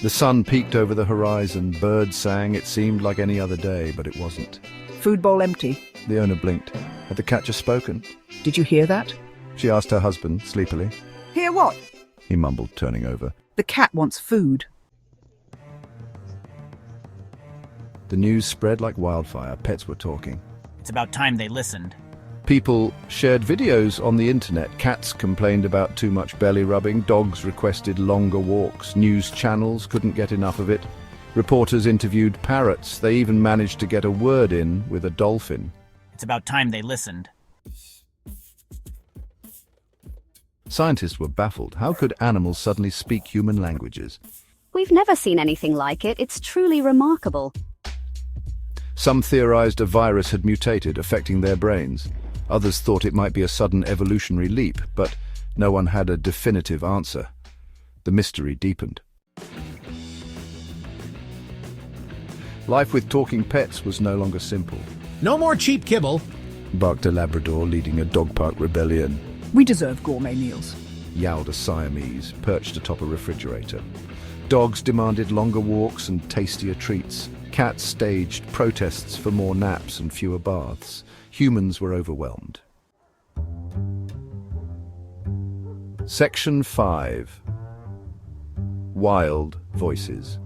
The sun peeked over the horizon, birds sang. It seemed like any other day, but it wasn't. Food bowl empty. The owner blinked. Had the cat just spoken? Did you hear that? She asked her husband, sleepily. Hear what? He mumbled, turning over. The cat wants food. The news spread like wildfire. Pets were talking. It's about time they listened. People shared videos on the internet. Cats complained about too much belly rubbing. Dogs requested longer walks. News channels couldn't get enough of it. Reporters interviewed parrots. They even managed to get a word in with a dolphin. It's about time they listened. Scientists were baffled. How could animals suddenly speak human languages? We've never seen anything like it. It's truly remarkable. Some theorized a virus had mutated, affecting their brains. Others thought it might be a sudden evolutionary leap, but no one had a definitive answer. The mystery deepened. Life with talking pets was no longer simple, No more cheap kibble. barked a Labrador leading a dog park rebellion. We deserve gourmet meals. Yowled a Siamese, perched atop a refrigerator. Dogs demanded longer walks and tastier treats. Cats staged protests for more naps and fewer baths. Humans were overwhelmed. Section 5. Wild Voices.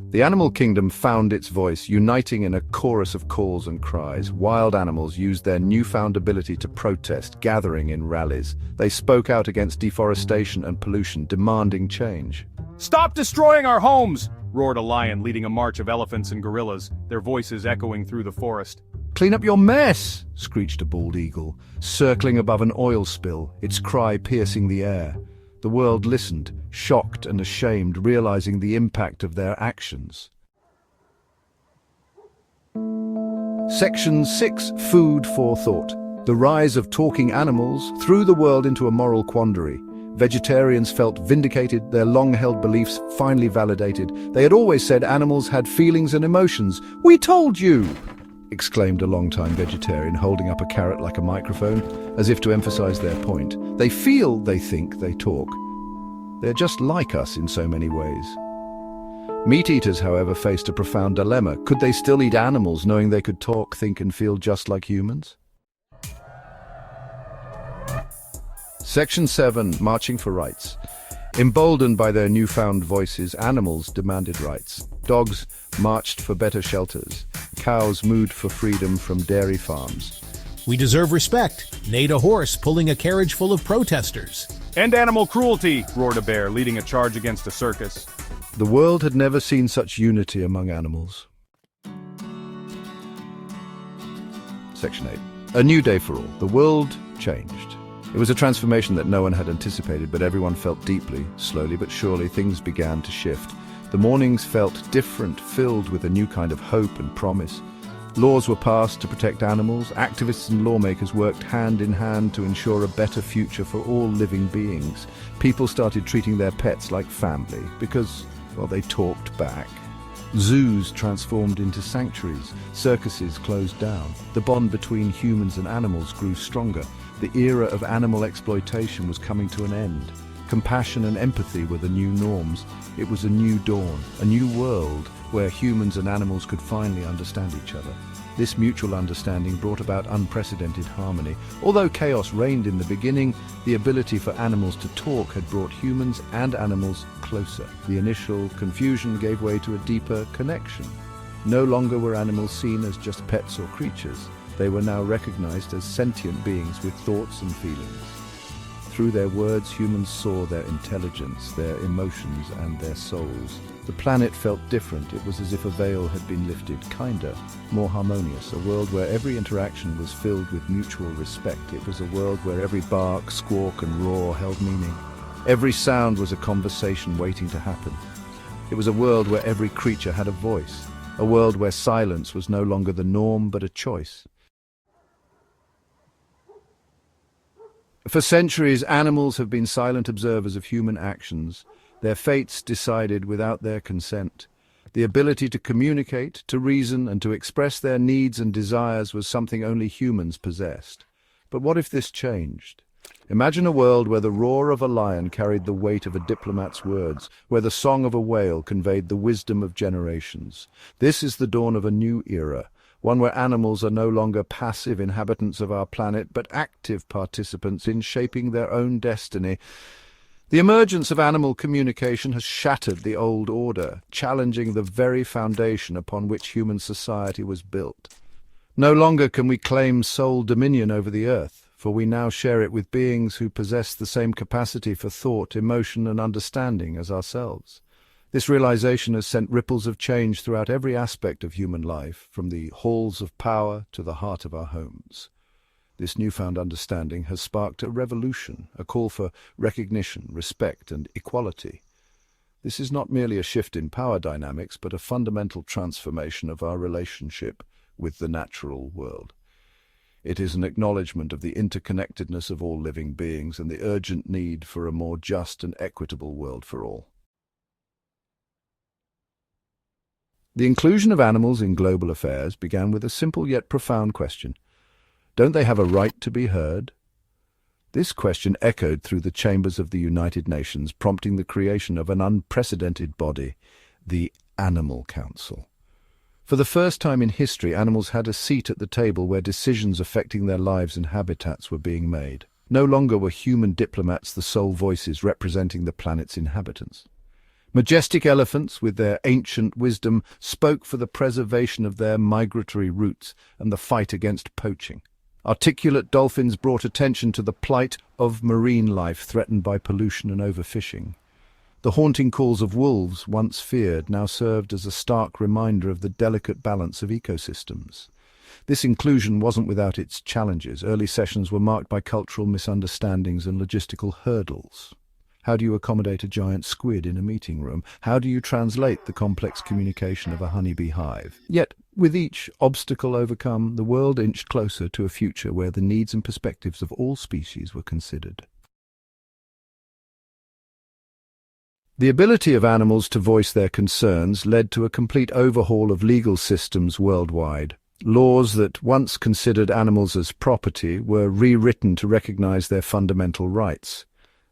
The animal kingdom found its voice, uniting in a chorus of calls and cries. Wild animals used their newfound ability to protest, gathering in rallies. They spoke out against deforestation and pollution, demanding change. "Stop destroying our homes!" roared a lion leading a march of elephants and gorillas, their voices echoing through the forest. "Clean up your mess!" screeched a bald eagle, circling above an oil spill, its cry piercing the air. The world listened, shocked and ashamed, realizing the impact of their actions. Section 6. Food for Thought. The rise of talking animals threw the world into a moral quandary. Vegetarians felt vindicated, their long-held beliefs finally validated. They had always said animals had feelings and emotions. "We told you!" exclaimed a long-time vegetarian, holding up a carrot like a microphone, as if to emphasize their point. They feel, they think, they talk. They're just like us in so many ways. Meat eaters, however, faced a profound dilemma. Could they still eat animals, knowing they could talk, think, and feel just like humans? Section 7. Marching for Rights. Emboldened by their newfound voices, animals demanded rights. Dogs marched for better shelters. Cows mooed for freedom from dairy farms. We deserve respect, neighed a horse pulling a carriage full of protesters. "End animal cruelty!" roared a bear leading a charge against a circus. The world had never seen such unity among animals. Section 8. A new day for all. The world changed. It was a transformation that no one had anticipated, but everyone felt deeply. Slowly but surely, things began to shift. The mornings felt different, filled with a new kind of hope and promise. Laws were passed to protect animals. Activists and lawmakers worked hand in hand to ensure a better future for all living beings. People started treating their pets like family because, well, they talked back. Zoos transformed into sanctuaries. Circuses closed down. The bond between humans and animals grew stronger. The era of animal exploitation was coming to an end. Compassion and empathy were the new norms. It was a new dawn, a new world where humans and animals could finally understand each other. This mutual understanding brought about unprecedented harmony. Although chaos reigned in the beginning, the ability for animals to talk had brought humans and animals closer. The initial confusion gave way to a deeper connection. No longer were animals seen as just pets or creatures. They were now recognized as sentient beings with thoughts and feelings. Through their words, humans saw their intelligence, their emotions, and their souls. The planet felt different. It was as if a veil had been lifted, kinder, more harmonious, a world where every interaction was filled with mutual respect. It was a world where every bark, squawk, and roar held meaning. Every sound was a conversation waiting to happen. It was a world where every creature had a voice, a world where silence was no longer the norm but a choice. For centuries, animals have been silent observers of human actions, their fates decided without their consent. The ability to communicate, to reason, and to express their needs and desires was something only humans possessed. But what if this changed? Imagine a world where the roar of a lion carried the weight of a diplomat's words, where the song of a whale conveyed the wisdom of generations. This is the dawn of a new era, one where animals are no longer passive inhabitants of our planet, but active participants in shaping their own destiny. The emergence of animal communication has shattered the old order, challenging the very foundation upon which human society was built. No longer can we claim sole dominion over the earth, for we now share it with beings who possess the same capacity for thought, emotion, and understanding as ourselves. This realization has sent ripples of change throughout every aspect of human life, from the halls of power to the heart of our homes. This newfound understanding has sparked a revolution, a call for recognition, respect, and equality. This is not merely a shift in power dynamics, but a fundamental transformation of our relationship with the natural world. It is an acknowledgement of the interconnectedness of all living beings and the urgent need for a more just and equitable world for all. The inclusion of animals in global affairs began with a simple yet profound question. Don't they have a right to be heard? This question echoed through the chambers of the United Nations, prompting the creation of an unprecedented body, the Animal Council. For the first time in history, animals had a seat at the table where decisions affecting their lives and habitats were being made. No longer were human diplomats the sole voices representing the planet's inhabitants. Majestic elephants, with their ancient wisdom, spoke for the preservation of their migratory routes and the fight against poaching. Articulate dolphins brought attention to the plight of marine life threatened by pollution and overfishing. The haunting calls of wolves, once feared, now served as a stark reminder of the delicate balance of ecosystems. This inclusion wasn't without its challenges. Early sessions were marked by cultural misunderstandings and logistical hurdles. How do you accommodate a giant squid in a meeting room? How do you translate the complex communication of a honeybee hive? Yet, with each obstacle overcome, the world inched closer to a future where the needs and perspectives of all species were considered. The ability of animals to voice their concerns led to a complete overhaul of legal systems worldwide. Laws that once considered animals as property were rewritten to recognize their fundamental rights.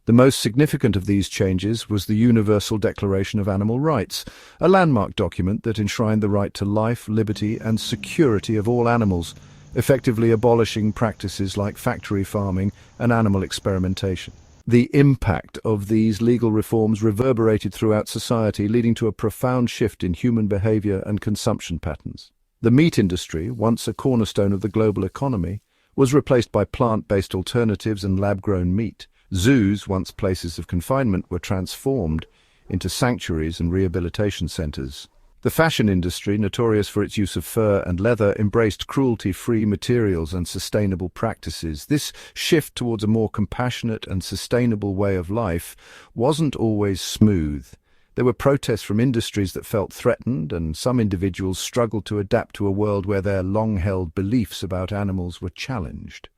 The most significant of these changes was the Universal Declaration of Animal Rights, a landmark document that enshrined the right to life, liberty, and security of all animals, effectively abolishing practices like factory farming and animal experimentation. The impact of these legal reforms reverberated throughout society, leading to a profound shift in human behavior and consumption patterns. The meat industry, once a cornerstone of the global economy, was replaced by plant-based alternatives and lab-grown meat. Zoos, once places of confinement, were transformed into sanctuaries and rehabilitation centers. The fashion industry, notorious for its use of fur and leather, embraced cruelty-free materials and sustainable practices. This shift towards a more compassionate and sustainable way of life wasn't always smooth. There were protests from industries that felt threatened, and some individuals struggled to adapt to a world where their long-held beliefs about animals were challenged.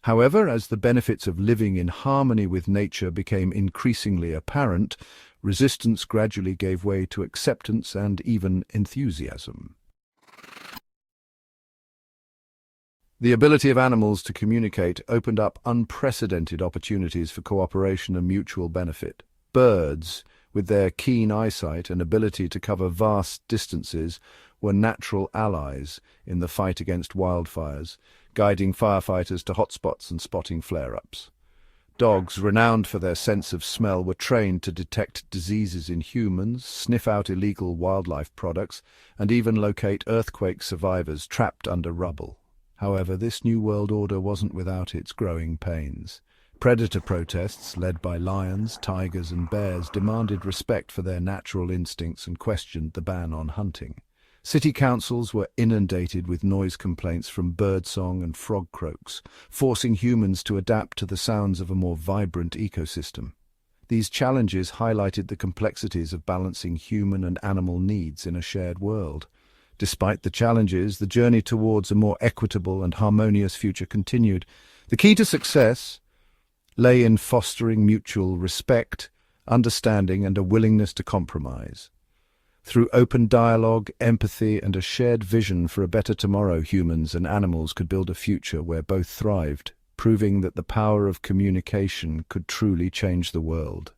However, as the benefits of living in harmony with nature became increasingly apparent, resistance gradually gave way to acceptance and even enthusiasm. The ability of animals to communicate opened up unprecedented opportunities for cooperation and mutual benefit. Birds, with their keen eyesight and ability to cover vast distances, were natural allies in the fight against wildfires, guiding firefighters to hotspots and spotting flare-ups. Dogs, renowned for their sense of smell, were trained to detect diseases in humans, sniff out illegal wildlife products, and even locate earthquake survivors trapped under rubble. However, this new world order wasn't without its growing pains. Predator protests, led by lions, tigers, and bears, demanded respect for their natural instincts and questioned the ban on hunting. City councils were inundated with noise complaints from birdsong and frog croaks, forcing humans to adapt to the sounds of a more vibrant ecosystem. These challenges highlighted the complexities of balancing human and animal needs in a shared world. Despite the challenges, the journey towards a more equitable and harmonious future continued. The key to success lay in fostering mutual respect, understanding, and a willingness to compromise. Through open dialogue, empathy, and a shared vision for a better tomorrow, humans and animals could build a future where both thrived, proving that the power of communication could truly change the world.